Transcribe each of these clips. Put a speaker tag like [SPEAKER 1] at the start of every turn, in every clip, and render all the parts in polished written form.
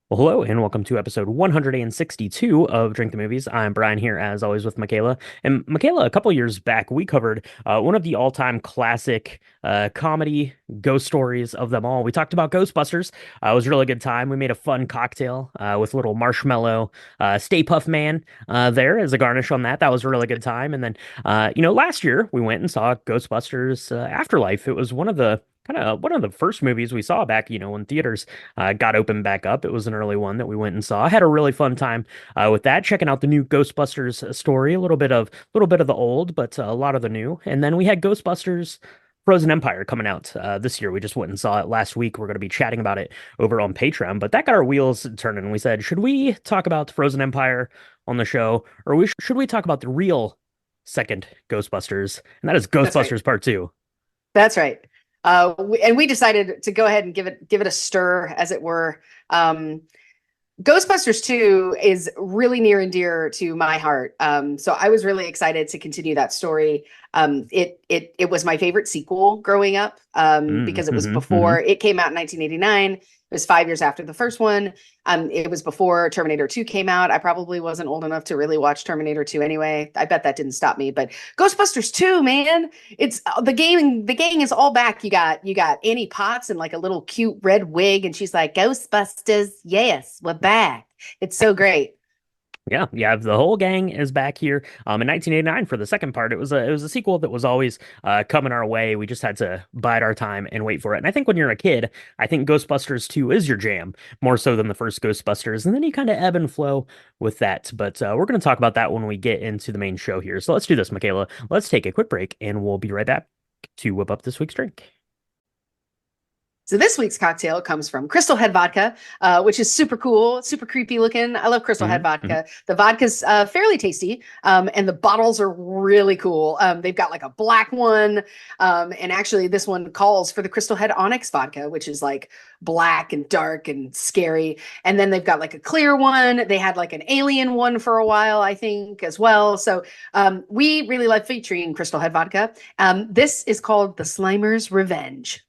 [SPEAKER 1] Well, hello, and welcome to episode 162 of Drink the Movies. I'm Brian here, as always, with Michaela. And Michaela, a couple years back, we covered one of the all-time classic comedy ghost stories of them all. We talked about Ghostbusters. It was a really good time. We made a fun cocktail with little marshmallow Stay Puff Man there as a garnish on that. That was a really good time. And then, last year we went and saw Ghostbusters Afterlife. It was one of the first movies we saw back, when theaters got opened back up. It was an early one that we went and saw. I had a really fun time with that, checking out the new Ghostbusters story, a little bit of the old, but a lot of the new. And then we had Ghostbusters Frozen Empire coming out this year. We just went and saw it last week. We're going to be chatting about it over on Patreon, but that got our wheels turning. We said, should we talk about Frozen Empire on the show, or should we talk about the real second Ghostbusters? And that is
[SPEAKER 2] That's right.
[SPEAKER 1] Ghostbusters Part 2.
[SPEAKER 2] That's right. And we decided to go ahead and give it a stir, as it were. Ghostbusters 2 is really near and dear to my heart. So I was really excited to continue that story. It was my favorite sequel growing up, because it was
[SPEAKER 1] Hmm.
[SPEAKER 2] before it came out in 1989. It was 5 years after the first one. It was before Terminator 2 came out. I probably wasn't old enough to really watch Terminator 2 anyway. I bet that didn't stop me. But Ghostbusters 2, man, it's the game. The gang is all back. You got Annie Potts in like a little cute red wig, and she's like, "Ghostbusters, yes, we're back." It's so great.
[SPEAKER 1] Yeah. The whole gang is back here. In 1989 for the second part, it was a sequel that was always coming our way. We just had to bide our time and wait for it. And I think when you're a kid, I think Ghostbusters 2 is your jam more so than the first Ghostbusters, and then you kind of ebb and flow with that. But we're going to talk about that when we get into the main show here. So let's do this, Michaela. Let's take a quick break, and we'll be right back to whip up this week's drink.
[SPEAKER 2] So this week's cocktail comes from Crystal Head Vodka, which is super cool, super creepy looking. I love Crystal Head
[SPEAKER 1] Hmm.
[SPEAKER 2] Vodka. The vodka's fairly tasty, and the bottles are really cool. They've got like a black one, and actually this one calls for the Crystal Head Onyx Vodka, which is like black and dark and scary. And then they've got like a clear one. They had like an alien one for a while, I think, as well. So we really love featuring Crystal Head Vodka. This is called the Slimer's Revenge.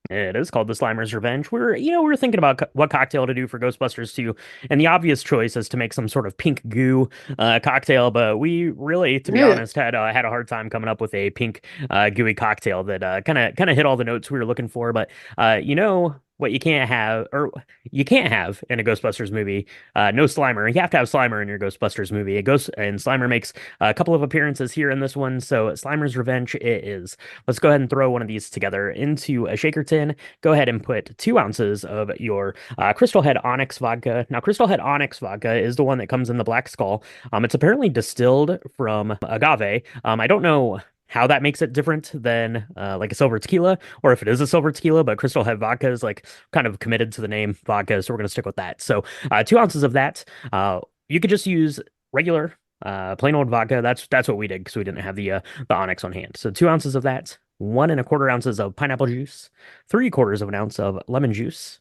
[SPEAKER 1] It is called The Slimer's Revenge. We were thinking about what cocktail to do for Ghostbusters 2, and the obvious choice is to make some sort of pink goo cocktail, but we really, to be
[SPEAKER 2] Yeah.
[SPEAKER 1] honest, had a hard time coming up with a pink gooey cocktail that kind of hit all the notes we were looking for. But what you can't have in a Ghostbusters movie, no Slimer. You have to have Slimer in your Ghostbusters movie. It goes and Slimer makes a couple of appearances here in this one, so Slimer's Revenge it is. Let's go ahead and throw one of these together into a shaker tin. Go ahead and put 2 ounces of your Crystal Head Onyx vodka. Now, Crystal Head Onyx vodka is the one that comes in the Black Skull. It's apparently distilled from agave. I don't know how that makes it different than like a silver tequila, or if it is a silver tequila, but Crystal Head vodka is like kind of committed to the name vodka, so we're gonna stick with that. So 2 ounces of that. You could just use regular plain old vodka. That's what we did because we didn't have the Onyx on hand. So 2 ounces of that, 1 1/4 ounces of pineapple juice, 3/4 of an ounce of lemon juice,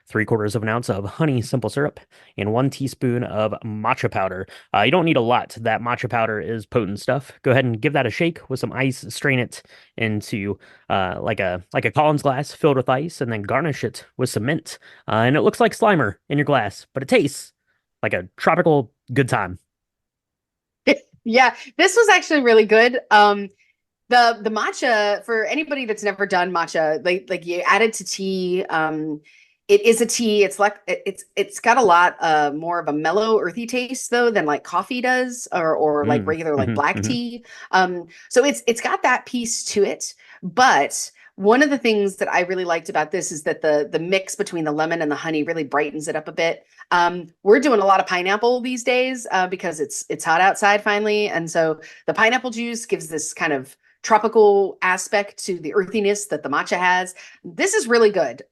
[SPEAKER 1] 3/4 of an ounce of honey simple syrup, and 1 teaspoon of matcha powder. You don't need a lot. That matcha powder is potent stuff. Go ahead and give that a shake with some ice. Strain it into like a Collins glass filled with ice, and then garnish it with some mint. And it looks like Slimer in your glass, but it tastes like a tropical good time.
[SPEAKER 2] Yeah, this was actually really good. The matcha, for anybody that's never done matcha, like you add it to tea. It is a tea. It's got a lot more of a mellow, earthy taste though than like coffee does, or like
[SPEAKER 1] Mm,
[SPEAKER 2] regular like
[SPEAKER 1] hmm
[SPEAKER 2] black
[SPEAKER 1] hmm
[SPEAKER 2] tea. So it's got that piece to it. But one of the things that I really liked about this is that the mix between the lemon and the honey really brightens it up a bit. We're doing a lot of pineapple these days, because it's hot outside finally, and so the pineapple juice gives this kind of tropical aspect to the earthiness that the matcha has. This is really good.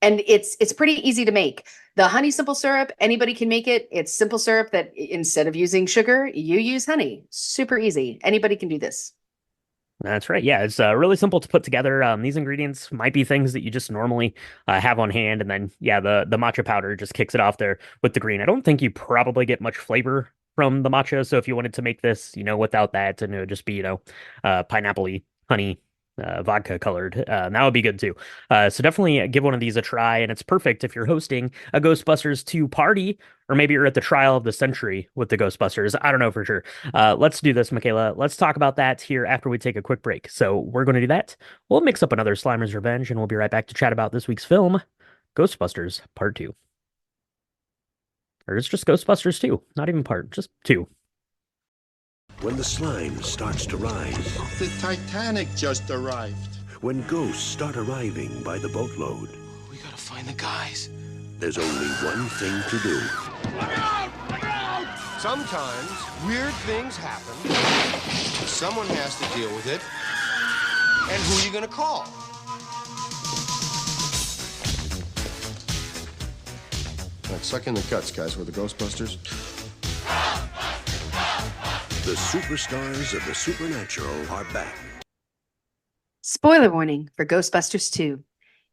[SPEAKER 2] And it's pretty easy to make. The honey simple syrup, anybody can make it. It's simple syrup that instead of using sugar, you use honey. Super easy. Anybody can do this.
[SPEAKER 1] That's right. Yeah, it's really simple to put together. These ingredients might be things that you just normally have on hand, and then yeah, the matcha powder just kicks it off there with the green. I don't think you probably get much flavor from the matcha, so if you wanted to make this, without that, and it would just be, pineapple-y, honey, vodka colored. That would be good too. So definitely give one of these a try, and it's perfect if you're hosting a Ghostbusters 2 party, or maybe you're at the trial of the century with the Ghostbusters. I don't know for sure. Let's do this, Michaela. Let's talk about that here after we take a quick break. So we're going to do that. We'll mix up another Slimer's Revenge, and we'll be right back to chat about this week's film, Ghostbusters Part 2. Or it's just Ghostbusters 2, not even part, just 2.
[SPEAKER 3] When the slime starts to rise,
[SPEAKER 4] The Titanic just arrived.
[SPEAKER 3] when ghosts start arriving by the boatload,
[SPEAKER 4] We gotta find the guys.
[SPEAKER 3] there's only one thing to do.
[SPEAKER 4] Sometimes weird things happen. Someone has to deal with it. And who are you gonna call? All right, suck in the guts, guys. We're the Ghostbusters.
[SPEAKER 3] The superstars of the supernatural are back.
[SPEAKER 2] Spoiler warning for Ghostbusters 2.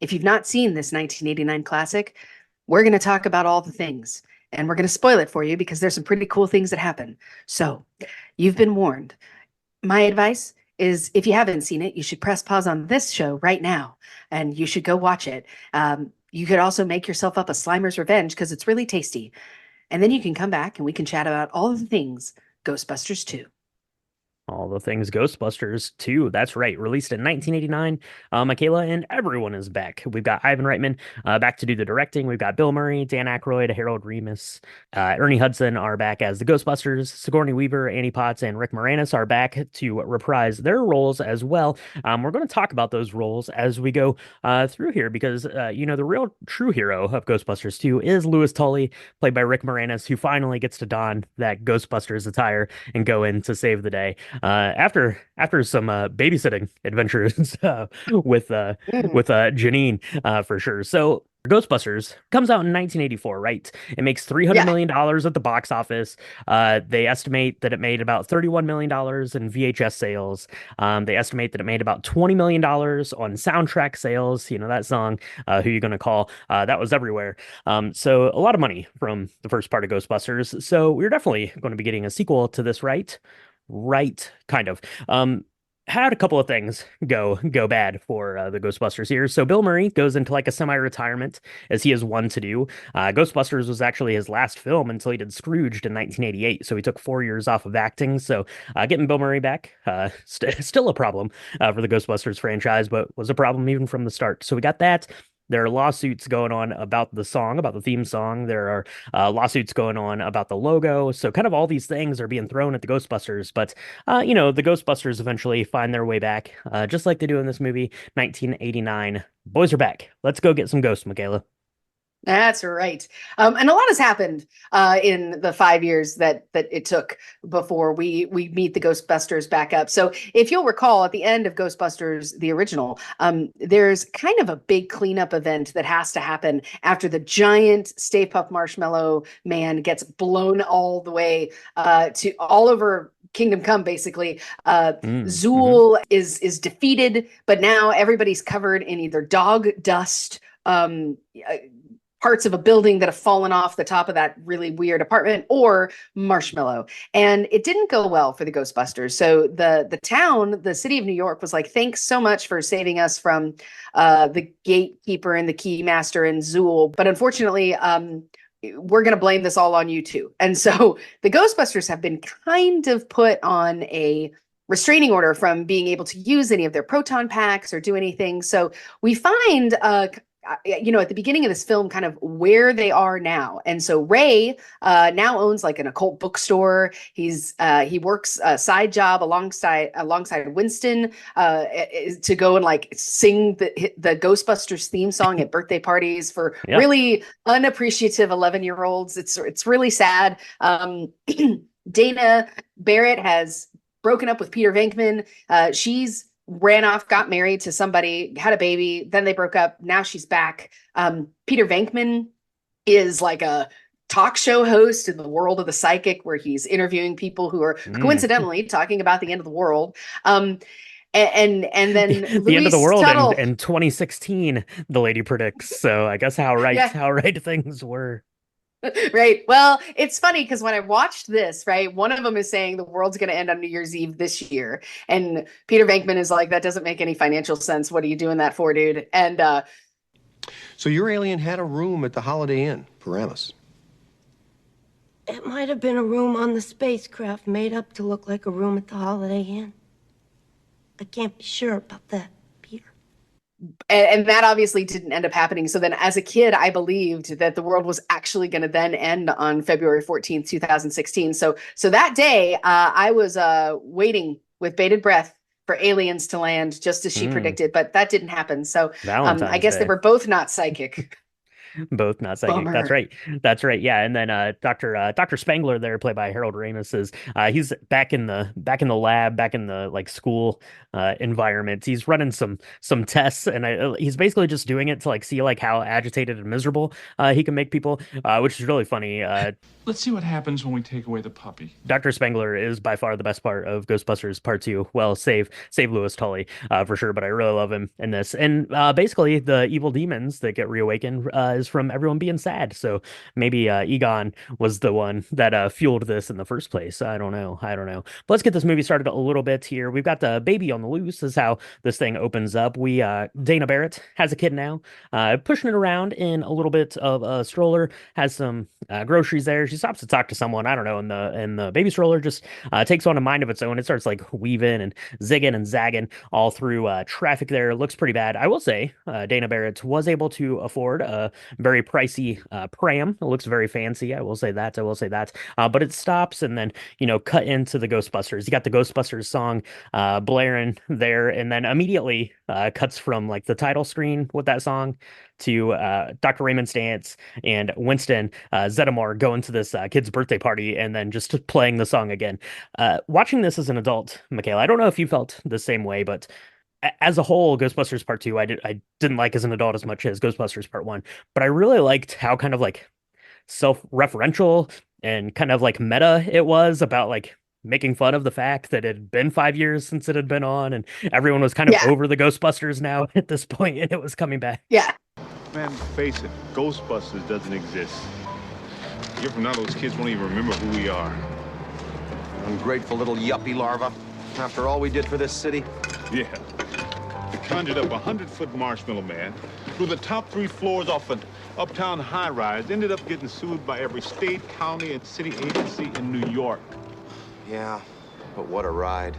[SPEAKER 2] If you've not seen this 1989 classic, we're going to talk about all the things, and we're going to spoil it for you because there's some pretty cool things that happen. So, you've been warned. My advice is if you haven't seen it, you should press pause on this show right now, and you should go watch it. You could also make yourself up a Slimer's Revenge because it's really tasty. And then you can come back and we can chat about all of the things Ghostbusters 2.
[SPEAKER 1] All the things Ghostbusters 2. That's right. Released in 1989. Michaela and everyone is back. We've got Ivan Reitman back to do the directing. We've got Bill Murray, Dan Aykroyd, Harold Ramis, Ernie Hudson are back as the Ghostbusters. Sigourney Weaver, Annie Potts, and Rick Moranis are back to reprise their roles as well. We're going to talk about those roles as we go through here because, the real true hero of Ghostbusters 2 is Louis Tully, played by Rick Moranis, who finally gets to don that Ghostbusters attire and go in to save the day. After some babysitting adventures with Janine for sure. So Ghostbusters comes out in 1984, right? It makes $300 million at the box office. They estimate that it made about $31 million in VHS sales. They estimate that it made about $20 million on soundtrack sales. You know, that song, Who You Gonna Call? That was everywhere. So a lot of money from the first part of Ghostbusters. So we're definitely going to be getting a sequel to this, right? Right, kind of. Had a couple of things go bad for the Ghostbusters here. So Bill Murray goes into like a semi-retirement, as he is one to do. Ghostbusters was actually his last film until he did Scrooged in 1988. So he took 4 years off of acting. So getting Bill Murray back, still a problem for the Ghostbusters franchise, but was a problem even from the start. So we got that. There are lawsuits going on about the song, about the theme song. There are lawsuits going on about the logo. So kind of all these things are being thrown at the Ghostbusters. But, the Ghostbusters eventually find their way back, just like they do in this movie, 1989. Boys are back. Let's go get some ghosts, Michaela.
[SPEAKER 2] That's right. And a lot has happened in the 5 years that it took before we meet the Ghostbusters back up. So if you'll recall, at the end of Ghostbusters, the original, there's kind of a big cleanup event that has to happen after the giant Stay Puft Marshmallow Man gets blown all the way to all over Kingdom Come, basically. Zool is defeated, but now everybody's covered in either dog dust, parts of a building that have fallen off the top of that really weird apartment, or marshmallow. And it didn't go well for the Ghostbusters. So the town, the city of New York, was like, thanks so much for saving us from the gatekeeper and the keymaster and Zool. But unfortunately, we're going to blame this all on you too. And so the Ghostbusters have been kind of put on a restraining order from being able to use any of their proton packs or do anything. So we find at the beginning of this film, kind of where they are now. And so Ray now owns like an occult bookstore. He works a side job alongside Winston to go and like sing the Ghostbusters theme song at birthday parties for really unappreciative 11-year-olds. It's really sad. Dana Barrett has broken up with Peter Venkman. She's ran off, got married to somebody, had a baby, then they broke up. Now she's back. Peter Venkman is like a talk show host in the world of the psychic, where he's interviewing people who are coincidentally talking about the end of the world. And then
[SPEAKER 1] the end of the world in 2016, the lady predicts. So I guess how right things were.
[SPEAKER 2] Right. Well, it's funny because when I watched this, right, one of them is saying the world's going to end on New Year's Eve this year. And Peter Venkman is like, that doesn't make any financial sense. What are you doing that for, dude? And
[SPEAKER 4] So your alien had a room at the Holiday Inn, Paramus.
[SPEAKER 5] It might have been a room on the spacecraft made up to look like a room at the Holiday Inn. I can't be sure about that, Peter.
[SPEAKER 2] and that obviously didn't end up happening. So then as a kid, I believed that the world was actually going to then end on February 14th, 2016. So that day, I was waiting with bated breath for aliens to land just as she predicted, but that didn't happen. So I
[SPEAKER 1] Valentine's
[SPEAKER 2] guess they
[SPEAKER 1] Day.
[SPEAKER 2] were both not psychic.
[SPEAKER 1] Both not psychic.
[SPEAKER 2] Bummer.
[SPEAKER 1] That's right. That's right. Yeah. And then Dr. Spangler there, played by Harold Ramis, is he's back in the lab, back in the like school environment. He's running some tests, and he's basically just doing it to like see like how agitated and miserable he can make people, which is really funny.
[SPEAKER 6] Let's see what happens when we take away the puppy.
[SPEAKER 1] Dr. Spangler is by far the best part of Ghostbusters Part 2. Well, save Louis Tully for sure, but I really love him in this. And basically, the evil demons that get reawakened is from everyone being sad. So maybe Egon was the one that fueled this in the first place. I don't know. But let's get this movie started a little bit here. We've got the baby on the loose is how this thing opens up. Dana Barrett has a kid now, pushing it around in a little bit of a stroller, has some groceries there. She stops to talk to someone, I don't know, and the baby stroller just takes on a mind of its own. It starts like weaving and zigging and zagging all through traffic there. It looks pretty bad. I will say Dana Barrett was able to afford a very pricey pram. It looks very fancy. I will say that. But it stops, and then, cut into the Ghostbusters. You got the Ghostbusters song blaring there, and then immediately cuts from like the title screen with that song to Dr. Raymond's dance and Winston Zeddemore going to this kid's birthday party and then just playing the song again. Watching this as an adult, Michaela, I don't know if you felt the same way, but as a whole, Ghostbusters Part 2, I didn't like as an adult as much as Ghostbusters Part 1, but I really liked how kind of like self-referential and kind of like meta it was about like making fun of the fact that it had been 5 years since it had been on, and everyone was kind of over the Ghostbusters now at this point, and it was coming back.
[SPEAKER 2] Yeah.
[SPEAKER 7] Man, face it, Ghostbusters doesn't exist. You're from now, those kids won't even remember who we are.
[SPEAKER 8] Ungrateful little yuppie larva. After all we did for this city.
[SPEAKER 7] Yeah. They conjured up a 100-foot marshmallow man, blew the top 3 floors off an uptown high-rise, ended up getting sued by every state, county, and city agency in New York.
[SPEAKER 8] Yeah, but what a ride.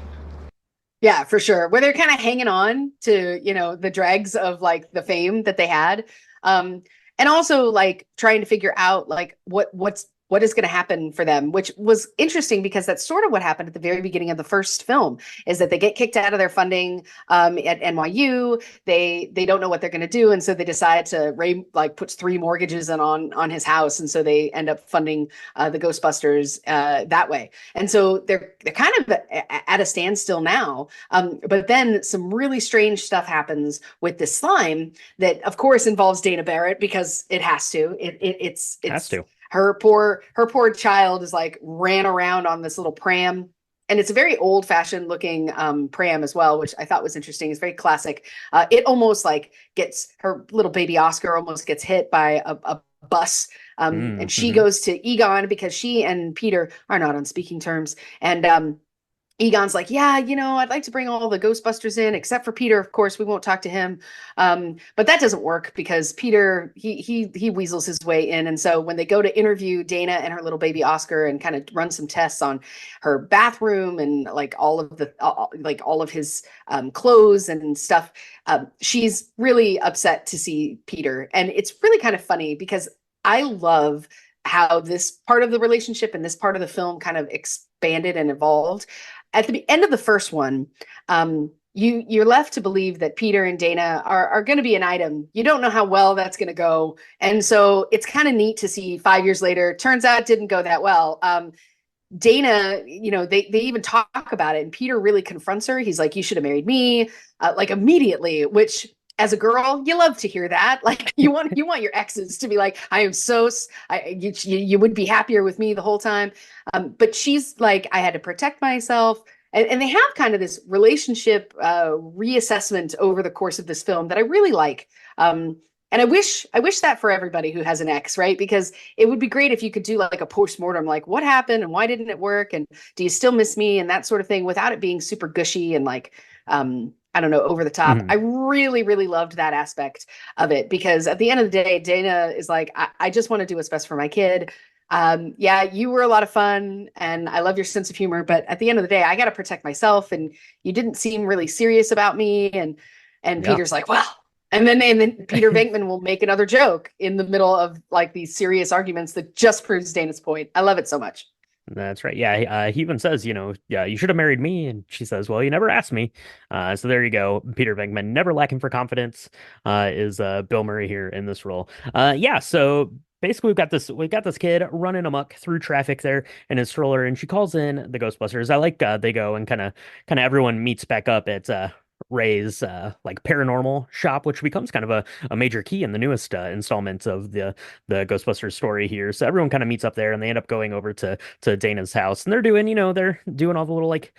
[SPEAKER 2] Yeah, for sure. Where they're kind of hanging on to, the dregs of like the fame that they had. And also like trying to figure out like what is going to happen for them, which was interesting because that's sort of what happened at the very beginning of the first film, is that they get kicked out of their funding at NYU. They don't know what they're going to do, and so they decide to Ray like puts 3 mortgages in on his house, and so they end up funding the Ghostbusters that way. And so they're kind of at a standstill now. But then some really strange stuff happens with this slime that, of course, involves Dana Barrett because it has to. It
[SPEAKER 1] has to.
[SPEAKER 2] Her poor child is like ran around on this little pram, and it's a very old fashioned looking pram as well, which I thought was interesting. It's very classic. It almost like gets her little baby Oscar almost gets hit by a bus. And she goes to Egon because she and Peter are not on speaking terms. And Egon's like, yeah, I'd like to bring all the Ghostbusters in, except for Peter. Of course, we won't talk to him. But that doesn't work because Peter, he weasels his way in. And so when they go to interview Dana and her little baby Oscar and kind of run some tests on her bathroom and like all of his clothes and stuff, she's really upset to see Peter. And it's really kind of funny because I love how this part of the relationship and this part of the film kind of expanded and evolved. At the end of the first one, you're left to believe that Peter and Dana are going to be an item. You don't know how well that's going to go. And so it's kind of neat to see 5 years later, turns out it didn't go that well. Dana, they even talk about it, and Peter really confronts her. He's like, you should have married me, like immediately, which as a girl, you love to hear that. Like you want your exes to be like, I am you would be happier with me the whole time. But she's like, I had to protect myself. And they have kind of this relationship reassessment over the course of this film that I really like. And I wish that for everybody who has an ex, right? Because it would be great if you could do like a post-mortem, like what happened and why didn't it work? And do you still miss me? And that sort of thing without it being super gushy and like, I don't know, over the top. I really, really loved that aspect of it because at the end of the day, Dana is like, I just want to do what's best for my kid. Yeah, you were a lot of fun and I love your sense of humor, but at the end of the day, I got to protect myself and you didn't seem really serious about me. And Peter's like, well, and then Peter Venkman will make another joke in the middle of like these serious arguments that just proves Dana's point. I love it so much.
[SPEAKER 1] That's right. Yeah, he even says, yeah, you should have married me. And she says, well, you never asked me. So there you go. Peter Venkman, never lacking for confidence, is Bill Murray here in this role. Yeah, so basically we've got this kid running amok through traffic there in his stroller, and she calls in the Ghostbusters. I like they go and kind of everyone meets back up at Ray's like paranormal shop, which becomes kind of a major key in the newest installment of the Ghostbusters story here. So everyone kind of meets up there, and they end up going over to Dana's house, and they're doing all the little like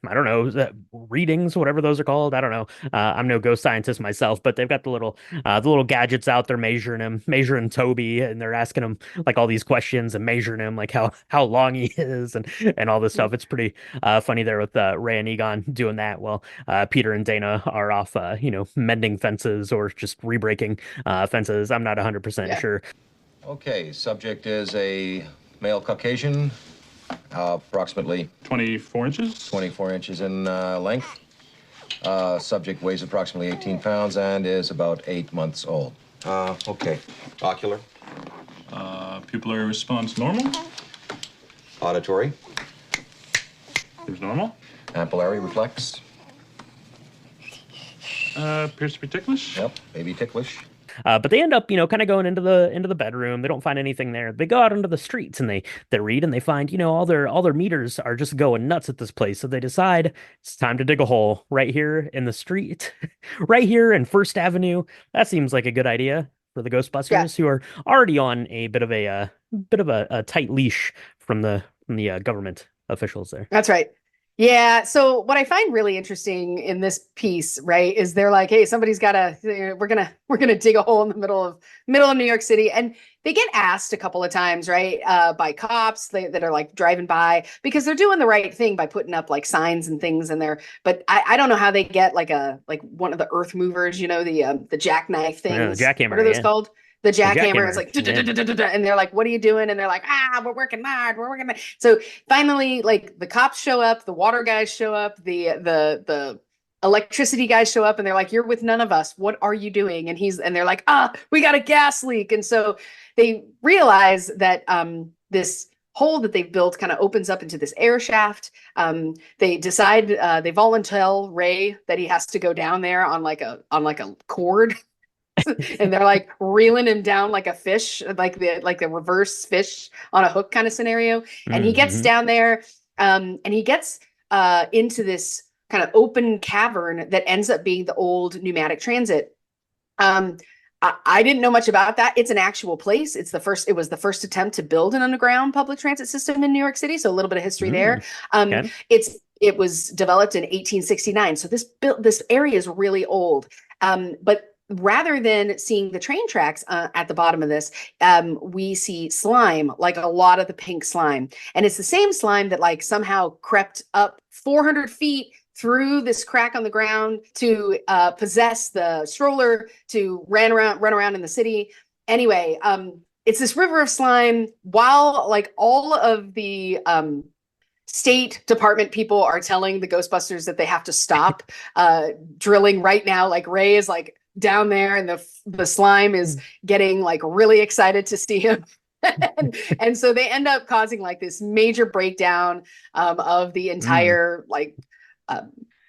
[SPEAKER 1] I don't know, readings, whatever those are called. I don't know. I'm no ghost scientist myself, but they've got the little gadgets out there measuring Toby, and they're asking him like all these questions and measuring him like how long he is and all this stuff. It's pretty funny there with Ray and Egon doing that. Well, Peter and Dana are off, mending fences or just re-breaking fences. I'm not 100% sure.
[SPEAKER 8] Okay, subject is a male Caucasian. Approximately
[SPEAKER 6] 24 inches?
[SPEAKER 8] 24 inches in length. Subject weighs approximately 18 pounds and is about 8 months old. Okay. Ocular.
[SPEAKER 6] Pupillary response normal?
[SPEAKER 8] Auditory.
[SPEAKER 6] Seems normal.
[SPEAKER 8] Ampullary reflex.
[SPEAKER 6] Appears to be ticklish.
[SPEAKER 8] Yep, baby ticklish.
[SPEAKER 1] But they end up, kind of going into the bedroom. They don't find anything there. They go out into the streets and they read and they find, all their meters are just going nuts at this place. So they decide it's time to dig a hole right here in the street, right here in First Avenue. That seems like a good idea for the Ghostbusters, who are already on a bit of a tight leash from the government officials there.
[SPEAKER 2] That's right. Yeah. So what I find really interesting in this piece, right, is they're like, hey, somebody's we're gonna dig a hole in the middle of New York City. And they get asked a couple of times, right, by cops that are like driving by because they're doing the right thing by putting up like signs and things in there. But I don't know how they get like one of the earth movers, the jackknife things.
[SPEAKER 1] The jackhammer.
[SPEAKER 2] What are those called? The jackhammer is like,
[SPEAKER 1] yeah.
[SPEAKER 2] And they're like, what are you doing? And they're like, we're working hard. We're working hard. So finally, like the cops show up, the water guys show up, the electricity guys show up, and they're like, you're with none of us. What are you doing? And they're like, we got a gas leak. And so they realize that this hole that they've built kind of opens up into this air shaft. They decide they volunteer Ray that he has to go down there on like a cord. And they're like reeling him down like a fish, like the reverse fish on a hook kind of scenario. And he gets down there, and he gets into this kind of open cavern that ends up being the old pneumatic transit. I didn't know much about that. It's an actual place. It was the first attempt to build an underground public transit system in New York City. So a little bit of history there. It was developed in 1869. So this area is really old. But rather than seeing the train tracks at the bottom of this, we see slime, like a lot of the pink slime. And it's the same slime that like somehow crept up 400 feet through this crack on the ground to possess the stroller, to run around in the city. Anyway, it's this river of slime while like all of the State Department people are telling the Ghostbusters that they have to stop drilling right now. Like Ray is like down there and the slime is getting like really excited to see him. and so they end up causing like this major breakdown of the entire like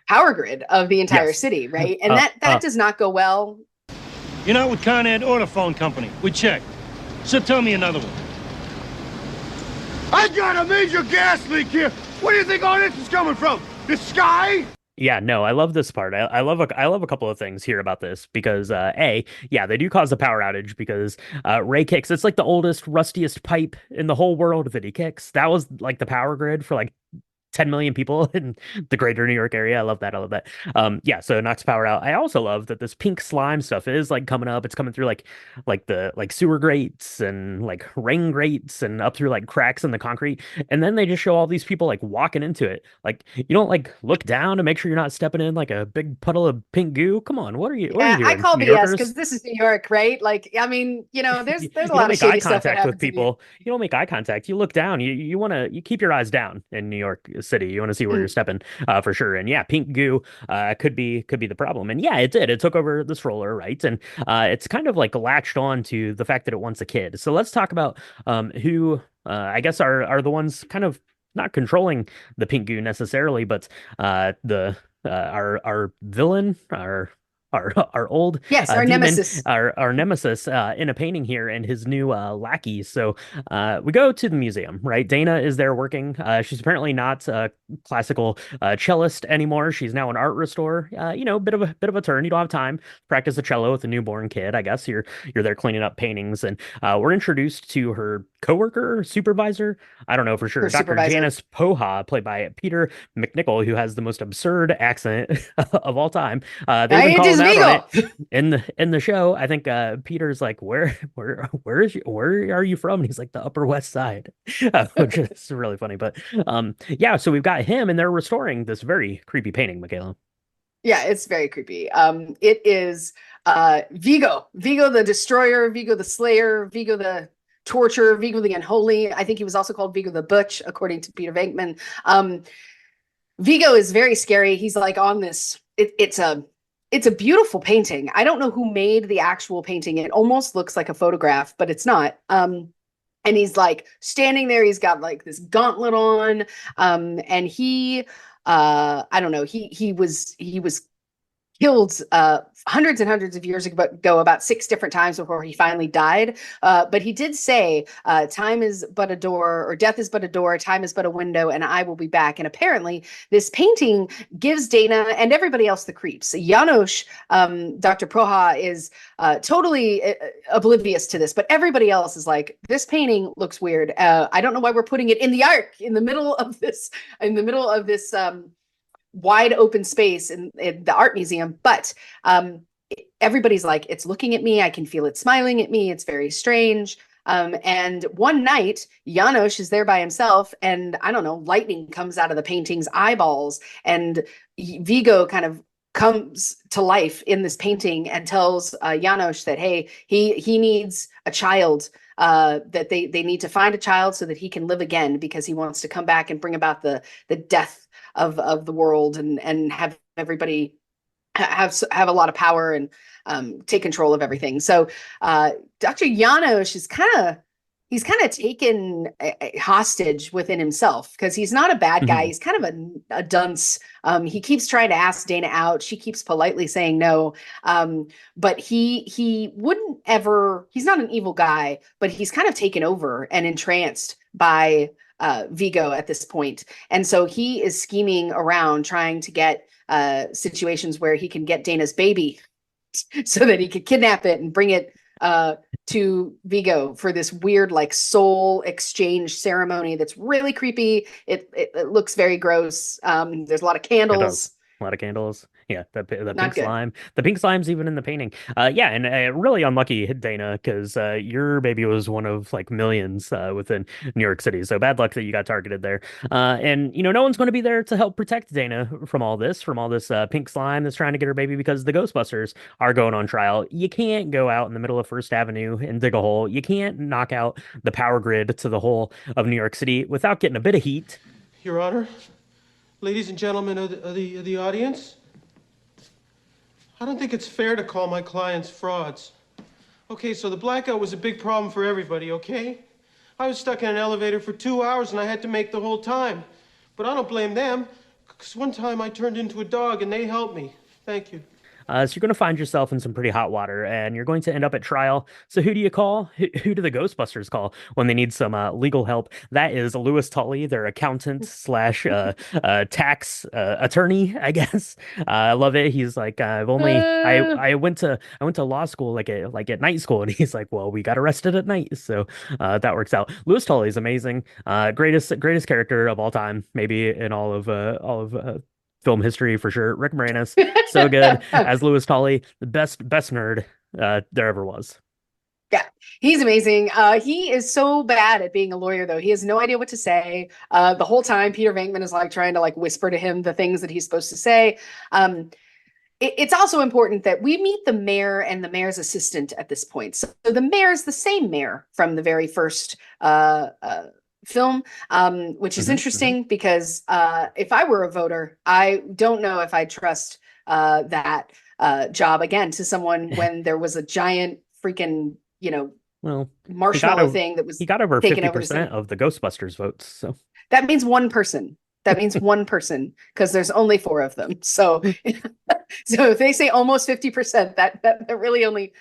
[SPEAKER 2] power grid of the entire city, right? And that does not go well.
[SPEAKER 9] You're not with Con Ed or the phone company. We checked. So tell me another one.
[SPEAKER 4] I got a major gas leak here. Where do you think all this is coming from? The sky?
[SPEAKER 1] Yeah, no, I love this part. I love a couple of things here about this because they do cause a power outage because Ray kicks. It's like the oldest, rustiest pipe in the whole world that he kicks. That was like the power grid for like 10 million people in the greater New York area. I love that. I love that. Yeah, so it knocks power out. I also love that this pink slime stuff is like coming up. It's coming through like the like sewer grates and like rain grates and up through like cracks in the concrete. And then they just show all these people like walking into it. Like you don't like look down to make sure you're not stepping in like a big puddle of pink goo. Come on, what are you
[SPEAKER 2] Yeah, I
[SPEAKER 1] doing,
[SPEAKER 2] call
[SPEAKER 1] New
[SPEAKER 2] BS
[SPEAKER 1] Yorkers?
[SPEAKER 2] because this is New York, right? Like, I mean, there's a
[SPEAKER 1] You don't
[SPEAKER 2] lot of
[SPEAKER 1] make eye
[SPEAKER 2] shady stuff that
[SPEAKER 1] contact with
[SPEAKER 2] happens in New York.
[SPEAKER 1] people. You don't make eye contact. You look down. You keep your eyes down in New York City. You want to see where you're
[SPEAKER 2] Mm.
[SPEAKER 1] stepping, for sure. And yeah, pink goo could be the problem. And yeah, it did. It took over the stroller, right? And it's kind of like latched on to the fact that it wants a kid. So let's talk about who I guess are the ones kind of not controlling the pink goo necessarily, but the our villain, our old
[SPEAKER 2] Yes, our
[SPEAKER 1] demon,
[SPEAKER 2] nemesis.
[SPEAKER 1] our nemesis in a painting here, and his new lackey. So we go to the museum, right? Dana is there working. She's apparently not a classical cellist anymore. She's now an art restorer. Bit of a turn. You don't have time to practice the cello with a newborn kid. I guess you're there cleaning up paintings, and we're introduced to her coworker, supervisor. I don't know for sure.
[SPEAKER 2] Her
[SPEAKER 1] Dr.
[SPEAKER 2] supervisor.
[SPEAKER 1] Janice Poha, played by Peter McNichol, who has the most absurd accent of all time. They even
[SPEAKER 2] It
[SPEAKER 1] call
[SPEAKER 2] is
[SPEAKER 1] him out on
[SPEAKER 2] Vigo.
[SPEAKER 1] it in the show. I think Peter's like, where are you from? And he's like, the Upper West Side, which is really funny. But yeah, so we've got him, and they're restoring this very creepy painting, Michaela.
[SPEAKER 2] Yeah, it's very creepy. It is Vigo, Vigo the Destroyer, Vigo the Slayer, Vigo the Torturer, Vigo the Unholy. I think he was also called Vigo the Butch, according to Peter Venkman. Vigo is very scary. He's like on this. It's a beautiful painting. I don't know who made the actual painting. It almost looks like a photograph, but it's not. And he's like standing there. He's got like this gauntlet on, and he I don't know, he was killed hundreds and hundreds of years ago, about 6 different times before he finally died. But he did say, time is but a door, or death is but a door, time is but a window, and I will be back. And apparently this painting gives Dana and everybody else the creeps. Janos, Dr. Proha, is totally oblivious to this, but everybody else is like, this painting looks weird. I don't know why we're putting it in the arc in the middle of this wide open space in the art museum, but everybody's like, it's looking at me, I can feel it smiling at me, it's very strange. And one night Janos is there by himself, and I don't know, lightning comes out of the painting's eyeballs, and Vigo kind of comes to life in this painting and tells Janos that, hey, he needs a child, that they need to find a child so that he can live again, because he wants to come back and bring about the death of the world, and have everybody have a lot of power and take control of everything. So Dr. Janos is he's kind of taken hostage within himself, because he's not a bad guy. He's kind of a dunce. He keeps trying to ask Dana out. She keeps politely saying no. But he wouldn't ever, he's not an evil guy, but he's kind of taken over and entranced by Vigo at this point. And so he is scheming around, trying to get situations where he can get Dana's baby so that he could kidnap it and bring it to Vigo for this weird like soul exchange ceremony that's really creepy. It looks very gross. There's a lot of candles.
[SPEAKER 1] A lot of candles. Yeah, the
[SPEAKER 2] Not
[SPEAKER 1] pink
[SPEAKER 2] good.
[SPEAKER 1] slime. The pink slime's even in the painting. Yeah, and really unlucky, Dana, because your baby was one of like millions within New York City. So bad luck that you got targeted there. And no one's going to be there to help protect Dana from all this pink slime that's trying to get her baby, because the Ghostbusters are going on trial. You can't go out in the middle of First Avenue and dig a hole. You can't knock out the power grid to the whole of New York City without getting a bit of heat.
[SPEAKER 10] Your Honor, ladies and gentlemen of the audience, I don't think it's fair to call my clients frauds. Okay, so the blackout was a big problem for everybody, okay? I was stuck in an elevator for 2 hours and I had to make the whole time. But I don't blame them, because one time I turned into a dog and they helped me. Thank you.
[SPEAKER 1] So you're going to find yourself in some pretty hot water, and you're going to end up at trial. So who do you call? Who do the Ghostbusters call when they need some legal help? That is Lewis Tully, their accountant slash tax attorney, I guess. I love it. He's like, I've only
[SPEAKER 2] Uh,
[SPEAKER 1] I went to law school like at night school, and he's like, well, we got arrested at night, so that works out. Lewis Tully is amazing. Greatest character of all time, maybe in all of film history for sure. Rick Moranis, so good as Lewis Tully, the best nerd there ever was.
[SPEAKER 2] Yeah, he's amazing. He is so bad at being a lawyer, though. He has no idea what to say. The whole time, Peter Venkman is like trying to like whisper to him the things that he's supposed to say. It's also important that we meet the mayor and the mayor's assistant at this point. So the mayor is the same mayor from the very first film, which is interesting because if I were a voter, I don't know if I trust that job again to someone when there was a giant freaking,
[SPEAKER 1] Well,
[SPEAKER 2] marshmallow thing that was
[SPEAKER 1] he got over
[SPEAKER 2] taken over
[SPEAKER 1] 50% of the Ghostbusters votes. So
[SPEAKER 2] that means one person. That means one person because there's only four of them. So, so if they say almost 50%, that really only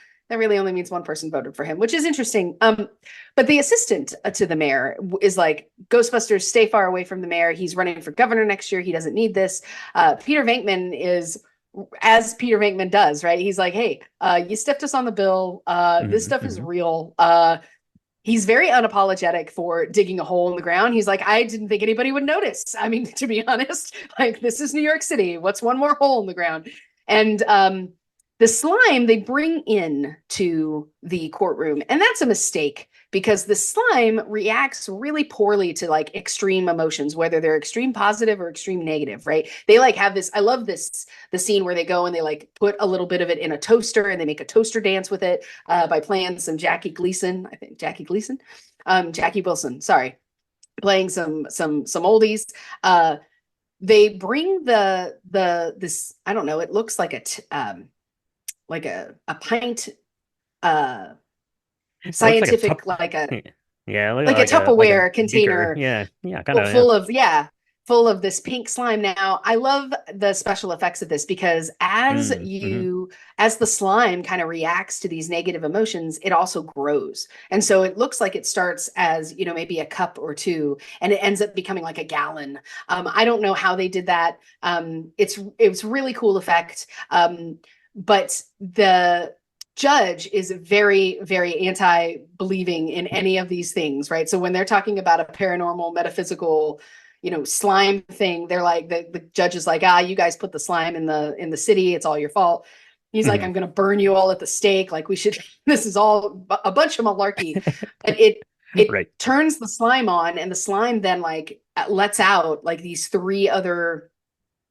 [SPEAKER 2] means one person voted for him, which is interesting. But the assistant to the mayor is like, Ghostbusters, stay far away from the mayor. He's running for governor next year. He doesn't need this. Peter Venkman is, as Peter Venkman does, right? He's like, hey, you stepped us on the bill. This stuff is real. He's very unapologetic for digging a hole in the ground. He's like, I didn't think anybody would notice. I mean, to be honest, like, this is New York City. What's one more hole in the ground? And the slime they bring in to the courtroom, and that's a mistake because the slime reacts really poorly to like extreme emotions, whether they're extreme positive or extreme negative, right? They like have this, I love this, the scene where they go and they like put a little bit of it in a toaster and they make a toaster dance with it by playing some Jackie Wilson, sorry, playing some oldies. They bring this, I don't know, it looks like a pint scientific like a Tupperware container
[SPEAKER 1] kind of
[SPEAKER 2] full of this pink slime. Now I love the special effects of this because as the slime kind of reacts to these negative emotions, it also grows, and so it looks like it starts as maybe a cup or two and it ends up becoming like a gallon. I don't know how they did that. It's really cool effect. But the judge is very, very anti-believing in any of these things, right? So when they're talking about a paranormal, metaphysical, slime thing, they're like, the judge is like, you guys put the slime in the city. It's all your fault. He's like, I'm going to burn you all at the stake. Like, this is all a bunch of malarkey. And it turns the slime on, and the slime then like lets out like these three other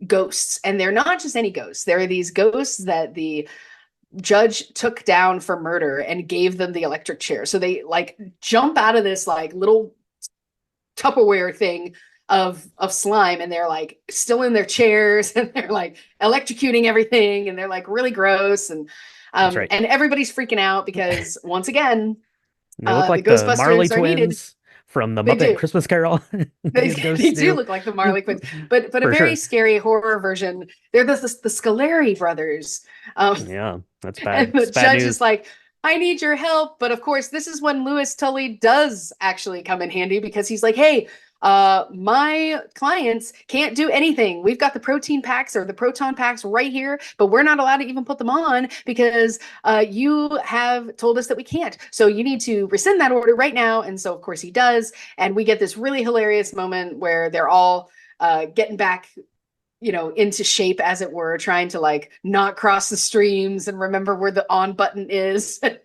[SPEAKER 2] ghosts, and they're not just any ghosts. There are these ghosts that the judge took down for murder and gave them the electric chair. So they like jump out of this like little Tupperware thing of slime, and they're like still in their chairs and they're like electrocuting everything, and they're like really gross, and and everybody's freaking out because once again
[SPEAKER 1] they look like the Marley twins from the Muppet Christmas Carol.
[SPEAKER 2] They do look like the Marley twins, but a very scary horror version. They're the Scoleri brothers.
[SPEAKER 1] Yeah, that's bad.
[SPEAKER 2] And the judge is like, I need your help. But of course, this is when Lewis Tully does actually come in handy because he's like, hey, my clients can't do anything. We've got the protein packs or the proton packs right here, but we're not allowed to even put them on because you have told us that we can't. So you need to rescind that order right now. And so of course he does. And we get this really hilarious moment where they're all getting back into shape, as it were, trying to like not cross the streams and remember where the on button is. And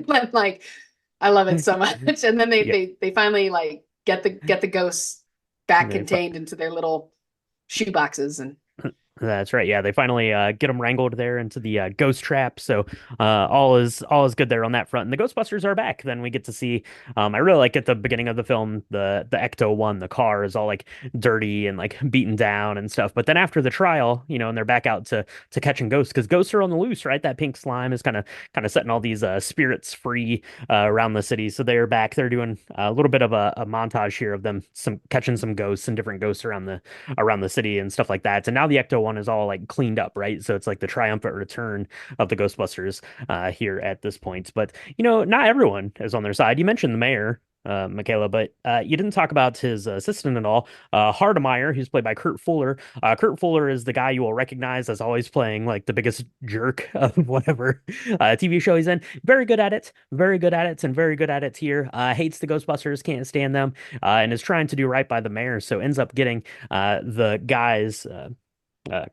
[SPEAKER 2] then like, I love it so much. And then they finally like get the ghosts back contained into their little shoe boxes. And
[SPEAKER 1] that's right. Yeah, they finally get them wrangled there into the ghost trap. So all is good there on that front. And the Ghostbusters are back. Then we get to see. I really like at the beginning of the film the Ecto one. The car is all like dirty and like beaten down and stuff. But then after the trial, and they're back out to catching ghosts because ghosts are on the loose, right? That pink slime is kind of setting all these spirits free around the city. So they're back. They're doing a little bit of a montage here of them catching some ghosts and different ghosts around the city and stuff like that. And now the Ecto one is all like cleaned up, right? So it's like the triumphant return of the Ghostbusters here at this point. But not everyone is on their side. You mentioned the mayor, Michaela, but you didn't talk about his assistant at all, Hardemeyer, who's played by Kurt Fuller. Kurt Fuller is the guy you will recognize as always playing like the biggest jerk of whatever TV show he's in. Very good at it, very good at it, and very good at it here. Hates the Ghostbusters, can't stand them, and is trying to do right by the mayor, so ends up getting the guys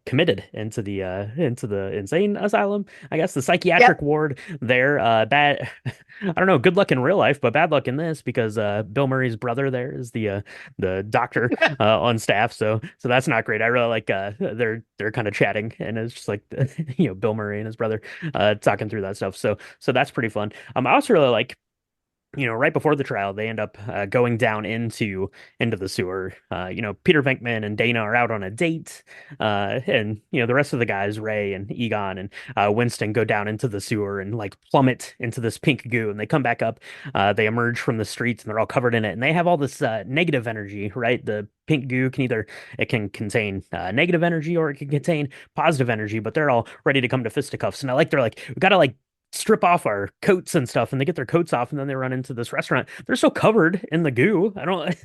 [SPEAKER 1] committed into the insane asylum, I guess, the psychiatric ward there. Bad, I don't know, good luck in real life, but bad luck in this because Bill Murray's brother there is the doctor on staff, so that's not great. I really like they're kind of chatting, and it's just like Bill Murray and his brother talking through that stuff. So that's pretty fun. I also really like right before the trial, they end up going down into the sewer. Peter Venkman and Dana are out on a date, and the rest of the guys, Ray and Egon and Winston, go down into the sewer and like plummet into this pink goo. And they come back up. They emerge from the streets and they're all covered in it. And they have all this negative energy, right? The pink goo can contain negative energy or it can contain positive energy, but they're all ready to come to fisticuffs. And they're like, we gotta like strip off our coats and stuff, and they get their coats off and then they run into this restaurant. They're so covered in the goo. I don't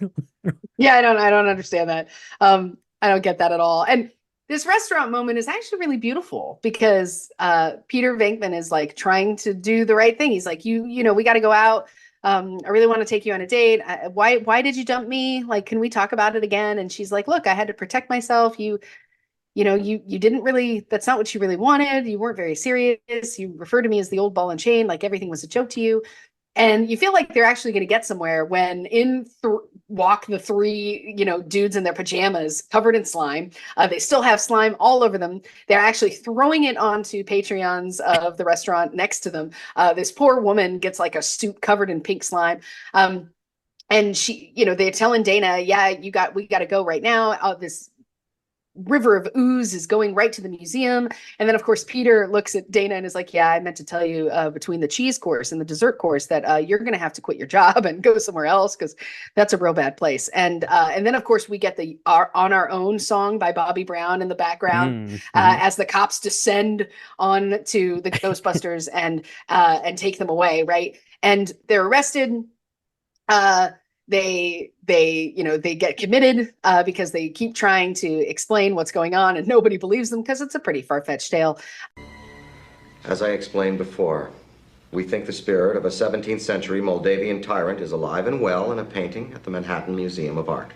[SPEAKER 2] I don't understand that. I don't get that at all. And this restaurant moment is actually really beautiful because Peter Venkman is like trying to do the right thing. He's like, we got to go out. I really want to take you on a date. Why did you dump me? Like, can we talk about it again? And she's like, look, I had to protect myself. You didn't really, that's not what you really wanted. You weren't very serious. You referred to me as the old ball and chain, like everything was a joke to you. And you feel like they're actually going to get somewhere when walk the three, dudes in their pajamas covered in slime. They still have slime all over them. They're actually throwing it onto Patreons of the restaurant next to them. This poor woman gets like a suit covered in pink slime. And she, they're telling Dana, we got to go right now. This river of ooze is going right to the museum. And then of course Peter looks at Dana and is like, I meant to tell you between the cheese course and the dessert course that you're going to have to quit your job and go somewhere else because that's a real bad place. And then of course we get the On Our Own song by Bobby Brown in the background as the cops descend on to the Ghostbusters and take them away, right? And they're arrested. They get committed because they keep trying to explain what's going on and nobody believes them because it's a pretty far-fetched tale.
[SPEAKER 8] As I explained before, we think the spirit of a 17th century Moldavian tyrant is alive and well in a painting at the Manhattan Museum of Art.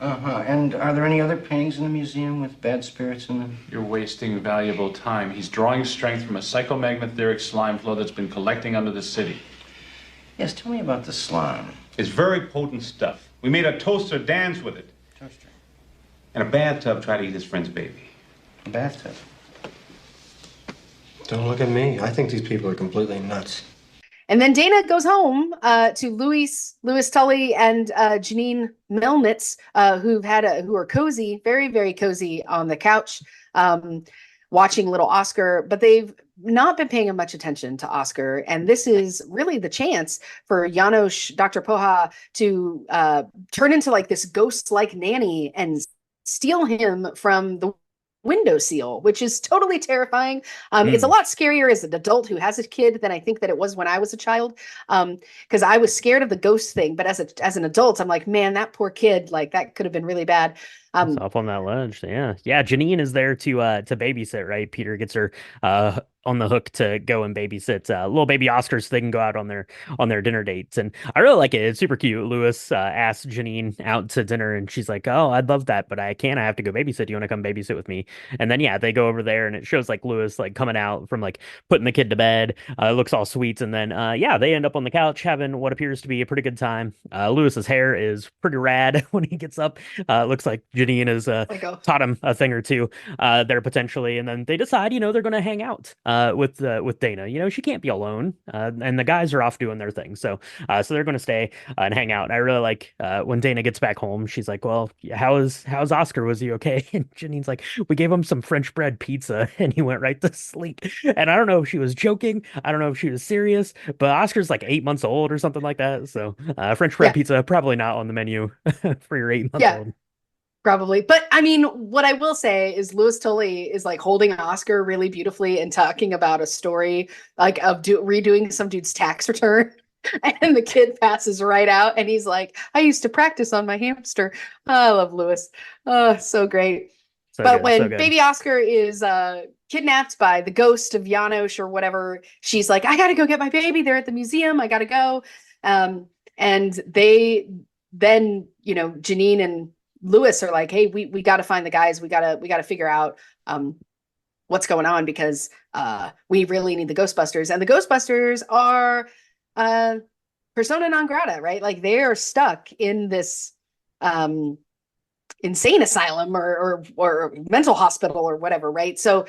[SPEAKER 11] And are there any other paintings in the museum with bad spirits in them?
[SPEAKER 6] You're wasting valuable time. He's drawing strength from a psychomagnetic slime flow that's been collecting under the city.
[SPEAKER 11] Yes, tell me about the slime.
[SPEAKER 7] It's very potent stuff. We made a toaster dance with it.
[SPEAKER 11] Toaster?
[SPEAKER 7] And a bathtub tried to eat his friend's baby.
[SPEAKER 11] A bathtub?
[SPEAKER 12] Don't look at me. I think these people are completely nuts.
[SPEAKER 2] And then Dana goes home to Louis Tully and Janine Melnitz, who are cozy, very, very cozy on the couch, watching little Oscar, but they've not been paying much attention to Oscar. And this is really the chance for Janos, Dr. Poha, to turn into like this ghost-like nanny and steal him from the window seal, which is totally terrifying. It's a lot scarier as an adult who has a kid than I think that it was when I was a child, because I was scared of the ghost thing. But as an adult, I'm like, man, that poor kid, like that could have been really bad.
[SPEAKER 1] It's up on that ledge. Yeah. Janine is there to babysit, right? Peter gets her on the hook to go and babysit little baby Oscar so they can go out on their dinner dates. And I really like it. It's super cute. Lewis asks Janine out to dinner and she's like, oh, I'd love that, but I can't. I have to go babysit. Do you want to come babysit with me? And then, they go over there and it shows like Lewis like coming out from like putting the kid to bed. It looks all sweet. And then, they end up on the couch having what appears to be a pretty good time. Lewis's hair is pretty rad when he gets up. Looks like Janine has taught him a thing or two there potentially. And then they decide, they're going to hang out with Dana. She can't be alone, and the guys are off doing their thing. So they're going to stay and hang out. And I really like when Dana gets back home. She's like, "Well, how's Oscar? Was he okay?" And Janine's like, "We gave him some French bread pizza, and he went right to sleep." And I don't know if she was joking. I don't know if she was serious. But Oscar's like 8 months old or something like that. So French bread pizza probably not on the menu for your 8 month old.
[SPEAKER 2] Probably. But I mean, what I will say is Louis Tully is like holding Oscar really beautifully and talking about a story like of redoing some dude's tax return. And the kid passes right out and he's like, I used to practice on my hamster. Oh, I love Louis. Oh, so great.
[SPEAKER 1] So
[SPEAKER 2] But
[SPEAKER 1] good, so
[SPEAKER 2] when
[SPEAKER 1] good.
[SPEAKER 2] baby Oscar is kidnapped by the ghost of Janos or whatever, she's like, I gotta go get my baby. They're at the museum. I gotta go. And they then, Janine and Lewis are like, hey, we got to find the guys. We gotta figure out what's going on because we really need the Ghostbusters. And the Ghostbusters are persona non grata, right? Like they are stuck in this insane asylum or mental hospital or whatever, right? So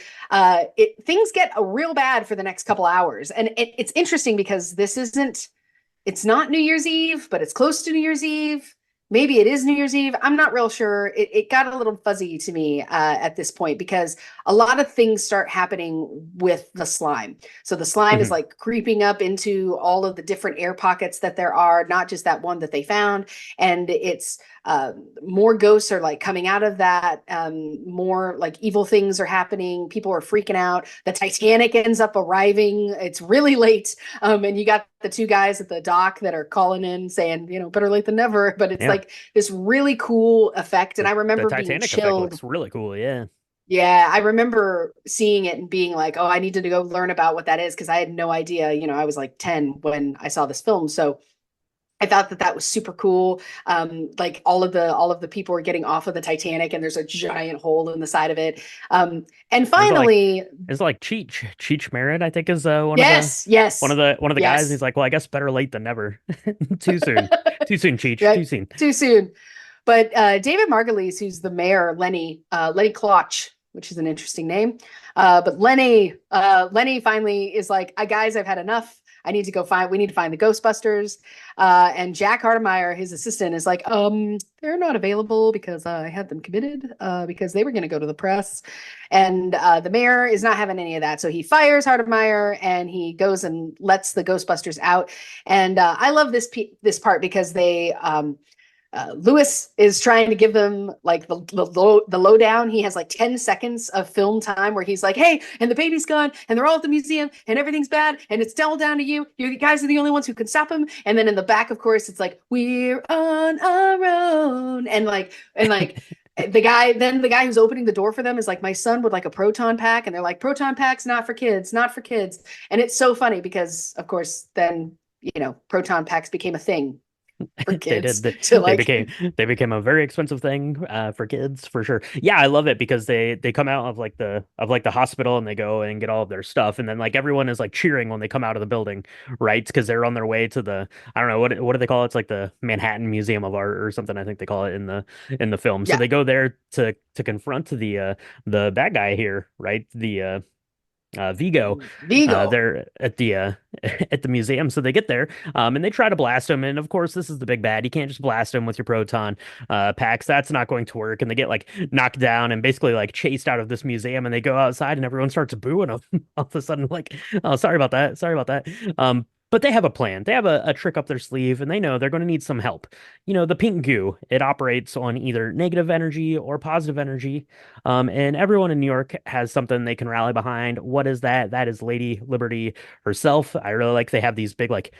[SPEAKER 2] things get real bad for the next couple hours. And it's interesting because it's not New Year's Eve, but it's close to New Year's Eve. Maybe it is New Year's Eve. I'm not real sure. It got a little fuzzy to me at this point because a lot of things start happening with the slime. So the slime is like creeping up into all of the different air pockets that there are, not just that one that they found. And it's more ghosts are like coming out of that. More like evil things are happening. People are freaking out. The Titanic ends up arriving. It's really late. And you got the two guys at the dock that are calling in saying, better late than never. But it's like this really cool effect. And I remember
[SPEAKER 1] the
[SPEAKER 2] being
[SPEAKER 1] Titanic
[SPEAKER 2] chilled.
[SPEAKER 1] effect looks really cool. Yeah.
[SPEAKER 2] Yeah, I remember seeing it and being like, oh, I need to go learn about what that is because I had no idea. I was like 10 when I saw this film. So I thought that was super cool. Like all of the people are getting off of the Titanic and there's a giant hole in the side of it. And finally,
[SPEAKER 1] it's like Cheech Marin, I think, is one
[SPEAKER 2] yes,
[SPEAKER 1] one of the guys. He's like, well, I guess better late than never. Too soon, Cheech,
[SPEAKER 2] right?
[SPEAKER 1] Too soon,
[SPEAKER 2] too soon. But David Margulies, who's the mayor, Lenny Klotch, which is an interesting name. But Lenny finally is like, guys, I've had enough. We need to find the Ghostbusters. And Jack Hardemeyer, his assistant, is like, they're not available because I had them committed because they were going to go to the press. And the mayor is not having any of that. So he fires Hardemeyer and he goes and lets the Ghostbusters out. And I love this part because they Lewis is trying to give them like the lowdown. He has like 10 seconds of film time where he's like, hey, and the baby's gone and they're all at the museum and everything's bad and it's all down to you. You guys are the only ones who can stop him. And then in the back, of course, it's like, we're on our own. And the guy who's opening the door for them is like, my son would like a proton pack. And they're like, proton packs, not for kids, not for kids. And it's so funny because, of course, then, proton packs became a thing for kids.
[SPEAKER 1] They became a very expensive thing for kids for sure. Yeah, I love it because they come out of the hospital and they go and get all of their stuff, and then like everyone is like cheering when they come out of the building, right? Because they're on their way to the, I don't know, what do they call it? It's like the Manhattan Museum of Art or something, I think they call it in the film. So they go there to confront the bad guy here, right? The Vigo. They're at the at the museum. So they get there and they try to blast him. And of course, this is the big bad. You can't just blast him with your proton packs. That's not going to work. And they get like knocked down and basically like chased out of this museum. And they go outside and everyone starts booing them. All of a sudden, like, oh, sorry about that. Sorry about that. But they have a plan. They have a trick up their sleeve, and they know they're going to need some help. The pink goo, it operates on either negative energy or positive energy. And everyone in New York has something they can rally behind. What is that? That is Lady Liberty herself. I really like they have these big like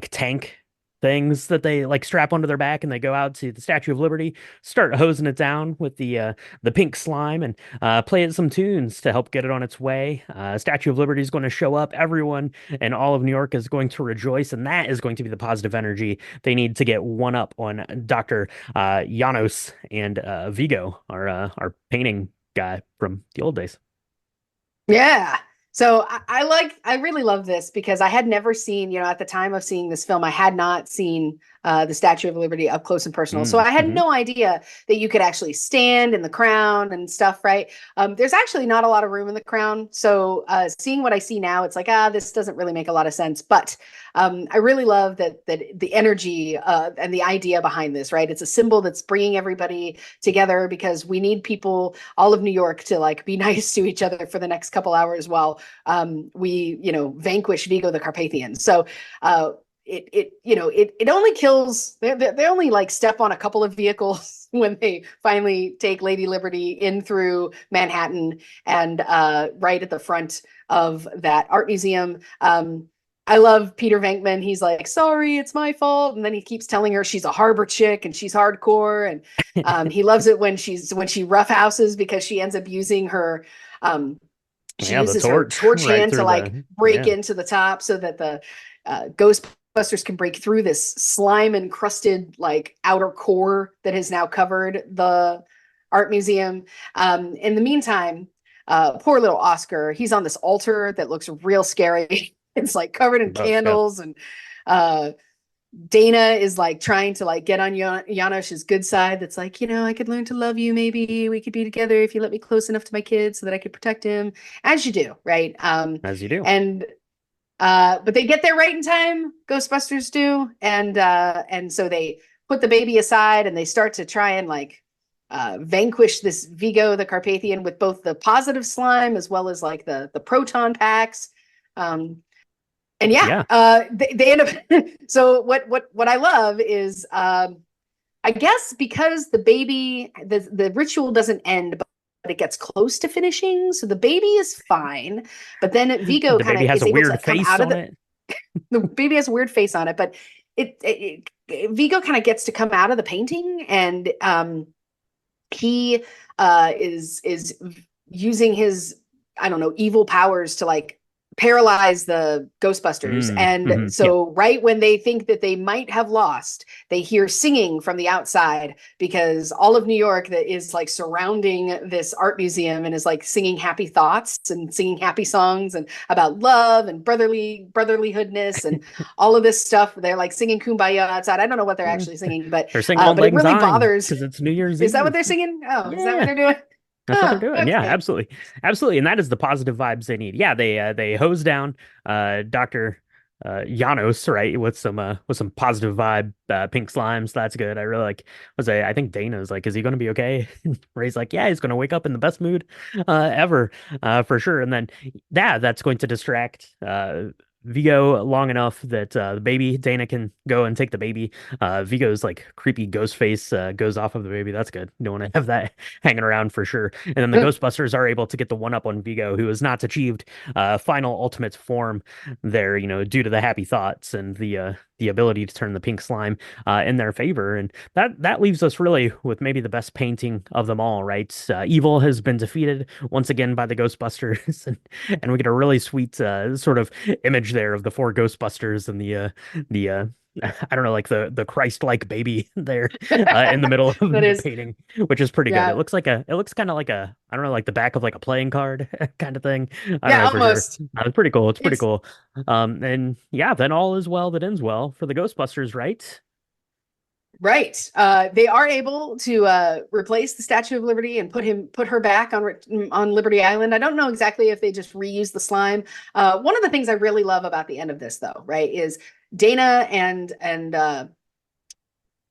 [SPEAKER 1] tank things that they like strap onto their back and they go out to the Statue of Liberty, start hosing it down with the pink slime and play it some tunes to help get it on its way. Statue of Liberty is going to show up. Everyone in all of New York is going to rejoice, and that is going to be the positive energy they need to get one up on Dr. Janos and Vigo, our painting guy from the old days.
[SPEAKER 2] Yeah. So I really love this because I had never seen, at the time of seeing this film, I had not seen the Statue of Liberty up close and personal. So I had no idea that you could actually stand in the crown and stuff, right? There's actually not a lot of room in the crown. So seeing what I see now, it's like, this doesn't really make a lot of sense. But I really love that the energy and the idea behind this, right? It's a symbol that's bringing everybody together because we need people, all of New York, to like be nice to each other for the next couple hours while we, vanquish Vigo the Carpathian. So it only kills, they only like step on a couple of vehicles when they finally take Lady Liberty in through Manhattan and right at the front of that art museum. I love Peter Venkman. He's like, sorry, it's my fault. And then he keeps telling her she's a harbor chick and she's hardcore. And he loves it when she roughhouses because she ends up using her, she uses her torch
[SPEAKER 1] right
[SPEAKER 2] hand to like break
[SPEAKER 1] yeah.
[SPEAKER 2] into the top so that the Ghostbusters can break through this slime encrusted like outer core that has now covered the art museum. In the meantime, poor little Oscar, he's on this altar that looks real scary. It's like covered in candles, and Dana is like trying to like get on Janosch's good side. That's like, you know, I could learn to love you. Maybe we could be together if you let me close enough to my kid so that I could protect him, as you do, right?
[SPEAKER 1] As you do.
[SPEAKER 2] And but they get there right in time. Ghostbusters do, and so they put the baby aside and they start to try and like vanquish this Vigo the Carpathian with both the positive slime as well as like the proton packs. And they end up. So what I love is, I guess because the baby, the ritual doesn't end, but it gets close to finishing. So the baby is fine, but then Vigo kind of is able to come out of the. The baby has a weird face on it, but Vigo kind of gets to come out of the painting, and he is using his, I don't know, evil powers to like paralyze the Ghostbusters. And so right when they think that they might have lost, they hear singing from the outside because all of New York that is like surrounding this art museum and is like singing happy thoughts and singing happy songs and about love and brotherlyhoodness and all of this stuff. They're like singing Kumbaya outside. I don't know what they're actually singing, but
[SPEAKER 1] they're singing
[SPEAKER 2] but it really bothers
[SPEAKER 1] because it's New Year's
[SPEAKER 2] Eve.
[SPEAKER 1] Is
[SPEAKER 2] that what they're singing? Oh, yeah. Is that what they're doing?
[SPEAKER 1] That's what they're doing.
[SPEAKER 2] Okay.
[SPEAKER 1] Yeah, absolutely, and that is the positive vibes they need. Yeah, they hose down Dr. Janos, right, with some positive vibe pink slimes. That's good. I really like. I think Dana's like, is he going to be okay? Ray's like, yeah, he's going to wake up in the best mood ever, for sure. And then that's going to distract Vigo long enough that the baby Dana can go and take the baby. Vigo's like creepy ghost face goes off of the baby. That's good. You don't want to have that hanging around for sure. And then the Ghostbusters are able to get the one up on Vigo, who has not achieved final ultimate form there, you know, due to the happy thoughts and the ability to turn the pink slime in their favor. And that leaves us really with maybe the best painting of them all, right? Evil has been defeated once again by the Ghostbusters, and we get a really sweet sort of image there of the four Ghostbusters and the I don't know, like the Christ-like baby there in the middle of the painting, which is pretty good. It looks kind of like I don't know, like the back of like a playing card kind of thing. I don't know,
[SPEAKER 2] almost.
[SPEAKER 1] Sure. It's pretty cool. It's pretty cool. And yeah, then all is well that ends well for the Ghostbusters, right?
[SPEAKER 2] Right. They are able to replace the Statue of Liberty and put her back on Liberty Island. I don't know exactly if they just reuse the slime. One of the things I really love about the end of this, though, right, is Dana and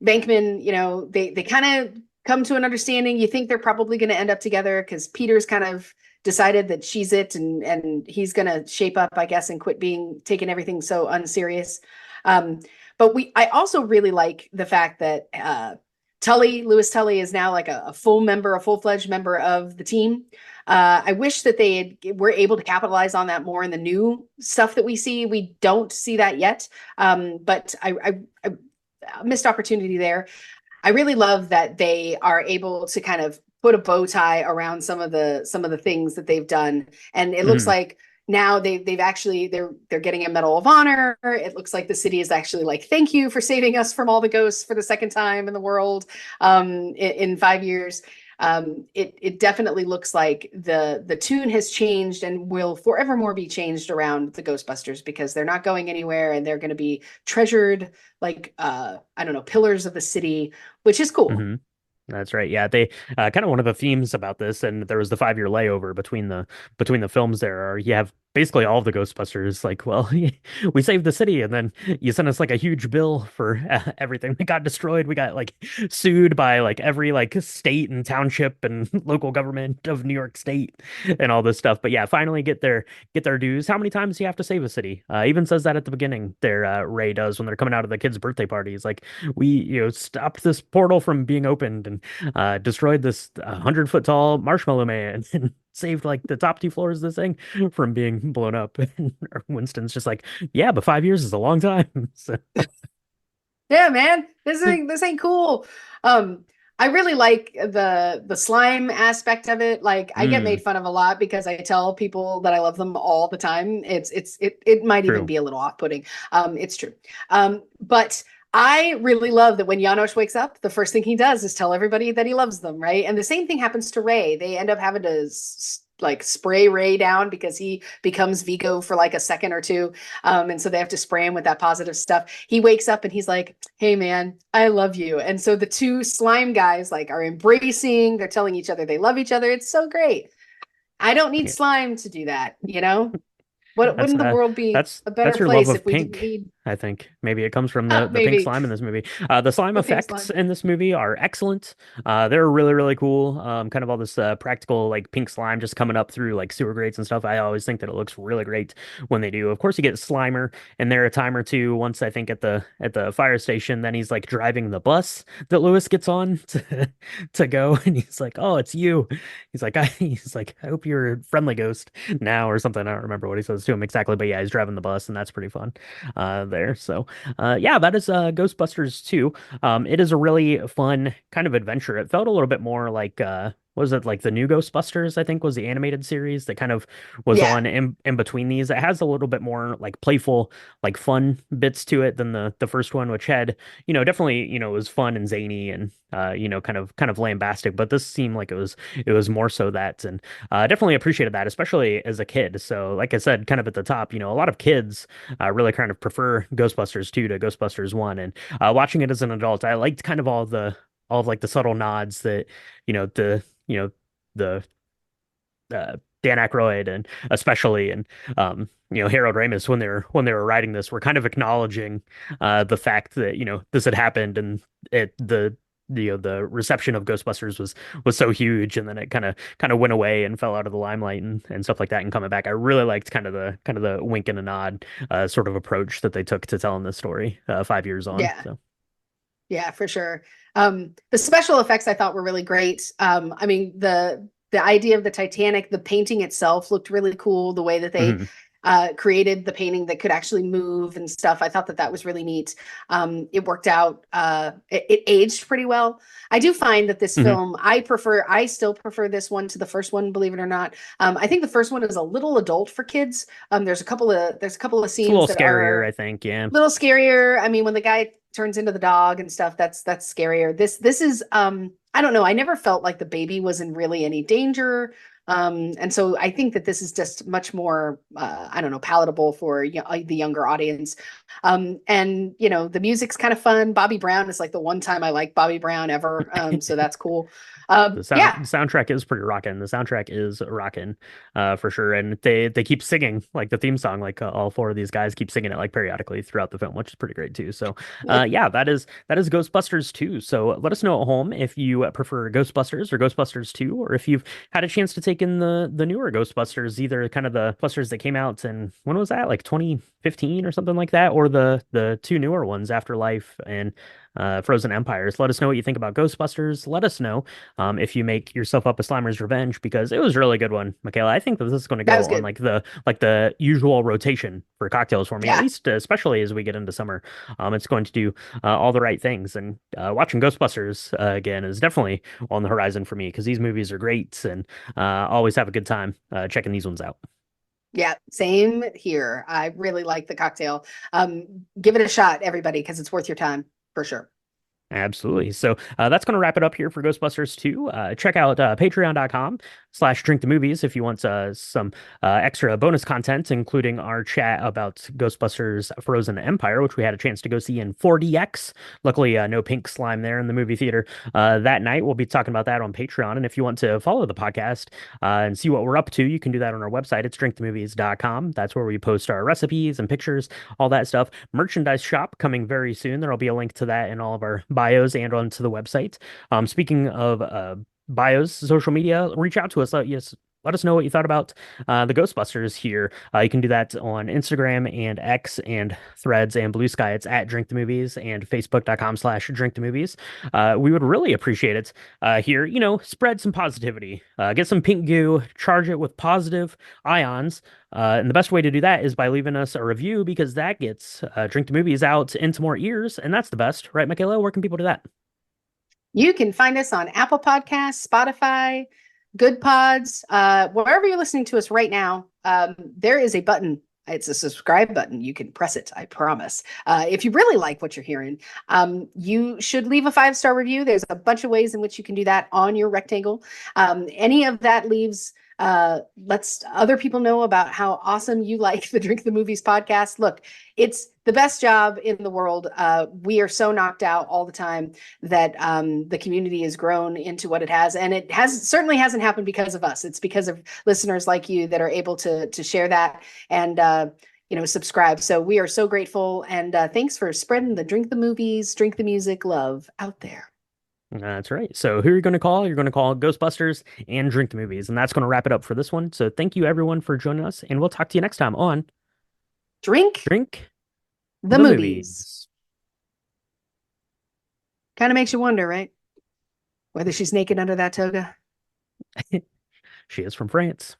[SPEAKER 2] Bankman. You know, they kind of come to an understanding. You think they're probably going to end up together because Peter's kind of decided that she's it, and he's going to shape up, I guess, and quit taking everything so unserious. But I also really like the fact that Louis Tully is now like a full-fledged member of the team. I wish that were able to capitalize on that more in the new stuff that we see. We don't see that yet, but I missed opportunity there. I really love that they are able to kind of put a bow tie around some of the things that they've done, and it looks like now they've actually they're getting a Medal of Honor. It looks like the city is actually like, thank you for saving us from all the ghosts for the second time in the world in 5 years. It definitely looks like the tune has changed and will forevermore be changed around the Ghostbusters, because they're not going anywhere and they're going to be treasured like I don't know, pillars of the city, which is cool.
[SPEAKER 1] That's right. Yeah, they kind of one of the themes about this, and there was the 5-year layover between the films. There are you have basically all of the Ghostbusters. Like, well, we saved the city, and then you sent us like a huge bill for everything that got destroyed. We got like sued by like every like state and township and local government of New York State and all this stuff. But yeah, finally get their dues. How many times do you have to save a city? Even says that at the beginning. There, Ray does when they're coming out of the kids' birthday parties. Like, we stopped this portal from being opened and destroyed this 100-foot tall marshmallow man and saved like the top two floors of this thing from being blown up. And Winston's just like, yeah, but 5 years is a long time. So,
[SPEAKER 2] Yeah, man, this ain't cool. I really like the slime aspect of it. Like, I get made fun of a lot because I tell people that I love them all the time. It might even
[SPEAKER 1] true.
[SPEAKER 2] be a little off-putting. It's true. But I really love that when Janosch wakes up, the first thing he does is tell everybody that he loves them, right? And the same thing happens to Ray. They end up having to like spray Ray down because he becomes Vigo for like a second or two. And so they have to spray him with that positive stuff. He wakes up and he's like, hey man, I love you. And so the two slime guys like are embracing, they're telling each other they love each other. It's so great. I don't need
[SPEAKER 1] Yeah.
[SPEAKER 2] slime to do that, you know?
[SPEAKER 1] That's
[SPEAKER 2] Wouldn't the world be a better
[SPEAKER 1] that's your love
[SPEAKER 2] place
[SPEAKER 1] of
[SPEAKER 2] if we didn't
[SPEAKER 1] pink.
[SPEAKER 2] need
[SPEAKER 1] I think maybe it comes from the pink
[SPEAKER 2] maybe
[SPEAKER 1] slime in this movie. The slime
[SPEAKER 2] the pink
[SPEAKER 1] effects
[SPEAKER 2] slime?
[SPEAKER 1] in this movie are excellent. They're really really cool. Kind of all this practical like pink slime just coming up through like sewer grates and stuff. I always think that it looks really great when they do. Of course, you get Slimer in there a time or two. Once I think at the fire station, then he's like driving the bus that Lewis gets on to go, and he's like, "Oh, it's you." He's like, "I hope you're a friendly ghost now," or something. I don't remember what he says to him exactly, but yeah, he's driving the bus, and that's pretty fun there. So yeah, that is Ghostbusters 2. It is a really fun kind of adventure. It felt a little bit more like what was it, like the new Ghostbusters, I think was the animated series that kind of was
[SPEAKER 2] Yeah.
[SPEAKER 1] on in between these. It has a little bit more like playful, like fun bits to it than the first one, which had, definitely, was fun and zany and kind of lambastic, but this seemed like it was more so that. And definitely appreciated that, especially as a kid. So like I said, kind of at the top, a lot of kids really kind of prefer Ghostbusters 2 to Ghostbusters 1. And watching it as an adult, I liked kind of all of like the subtle nods that, the, the Dan Aykroyd and especially and Harold Ramis when they were writing this were kind of acknowledging the fact that this had happened and the reception of Ghostbusters was so huge, and then it kind of went away and fell out of the limelight and stuff like that, and coming back. I really liked kind of the wink and a nod sort of approach that they took to telling this story 5 years on.
[SPEAKER 2] Yeah.
[SPEAKER 1] So
[SPEAKER 2] Yeah, for sure. The special effects I thought were really great. I mean, the idea of the Titanic, the painting itself looked really cool. The way that they
[SPEAKER 1] mhm.
[SPEAKER 2] created the painting that could actually move and stuff. I thought that that was really neat. It worked out. It aged pretty well. I do find that this
[SPEAKER 1] Mhm.
[SPEAKER 2] film, I still prefer this one to the first one, believe it or not. I think the first one is a little adult for kids. There's a couple of
[SPEAKER 1] It's a little
[SPEAKER 2] scenes that
[SPEAKER 1] scarier,
[SPEAKER 2] are
[SPEAKER 1] I think. Yeah.
[SPEAKER 2] a little scarier. I mean, when the guy turns into the dog and stuff, that's scarier. This is I don't know. I never felt like the baby was in really any danger. And so I think that this is just much more I don't know, palatable for the younger audience. And the music's kind of fun. Bobby Brown is like the one time I like Bobby Brown ever. So that's cool. Yeah.
[SPEAKER 1] The soundtrack is pretty rocking. The soundtrack is rocking, for sure. And they keep singing like the theme song, like all four of these guys keep singing it like periodically throughout the film, which is pretty great too. So, yeah, that is Ghostbusters 2. So let us know at home if you prefer Ghostbusters or Ghostbusters 2, or if you've had a chance to take in the newer Ghostbusters, either kind of the Busters that came out and when was that, like 2015 or something like that, or the two newer ones, Afterlife and Frozen Empires. Let us know what you think about Ghostbusters. Let us know if you make yourself up a Slimer's Revenge, because it was a really good one, Michaela. I think that this is going to
[SPEAKER 2] That
[SPEAKER 1] go
[SPEAKER 2] was
[SPEAKER 1] on
[SPEAKER 2] good.
[SPEAKER 1] like the usual rotation for cocktails for me, at
[SPEAKER 2] Yeah.
[SPEAKER 1] least especially as we get into summer. It's going to do all the right things, and watching Ghostbusters again is definitely on the horizon for me because these movies are great, and always have a good time checking these ones out.
[SPEAKER 2] Yeah, same here. I really like the cocktail. Give it a shot, everybody, because it's worth your time for sure.
[SPEAKER 1] Absolutely. So that's going to wrap it up here for Ghostbusters 2. Check out patreon.com/drink the movies if you want some extra bonus content, including our chat about Ghostbusters Frozen Empire, which we had a chance to go see in 4DX. Luckily, no pink slime there in the movie theater that night. We'll be talking about that on Patreon. And if you want to follow the podcast and see what we're up to, you can do that on our website. It's drinkthemovies.com. That's where we post our recipes and pictures, all that stuff. Merchandise shop coming very soon. There'll be a link to that in all of our bios and onto the website. Speaking of bios, social media, reach out to us. Let us know what you thought about the Ghostbusters here. You can do that on Instagram and X and Threads and Blue Sky. It's at Drink the Movies and Facebook.com/Drink the Movies. We would really appreciate it here. Spread some positivity. Get some pink goo, charge it with positive ions. And the best way to do that is by leaving us a review because that gets Drink the Movies out into more ears. And that's the best, right, Michaela? Where can people do that?
[SPEAKER 2] You can find us on Apple Podcasts, Spotify, Good Pods, wherever you're listening to us right now. There is a button. It's a subscribe button. You can press it, I promise. If you really like what you're hearing, you should leave a 5-star review. There's a bunch of ways in which you can do that on your rectangle. Any of that lets other people know about how awesome you like the Drink the Movies podcast. Look, it's the best job in the world. We are so knocked out all the time that the community has grown into what it has, and it certainly hasn't happened because of us. It's because of listeners like you that are able to share that and subscribe. So we are so grateful, and thanks for spreading the Drink the Movies, Drink the Music love out there.
[SPEAKER 1] That's right. So who are you going to call? You're going to call Ghostbusters and Drink the Movies. And that's going to wrap it up for this one. So thank you everyone for joining us. And we'll talk to you next time on
[SPEAKER 2] Drink
[SPEAKER 1] the Movies.
[SPEAKER 2] Kind of makes you wonder, right? Whether she's naked under that toga.
[SPEAKER 1] She is from France.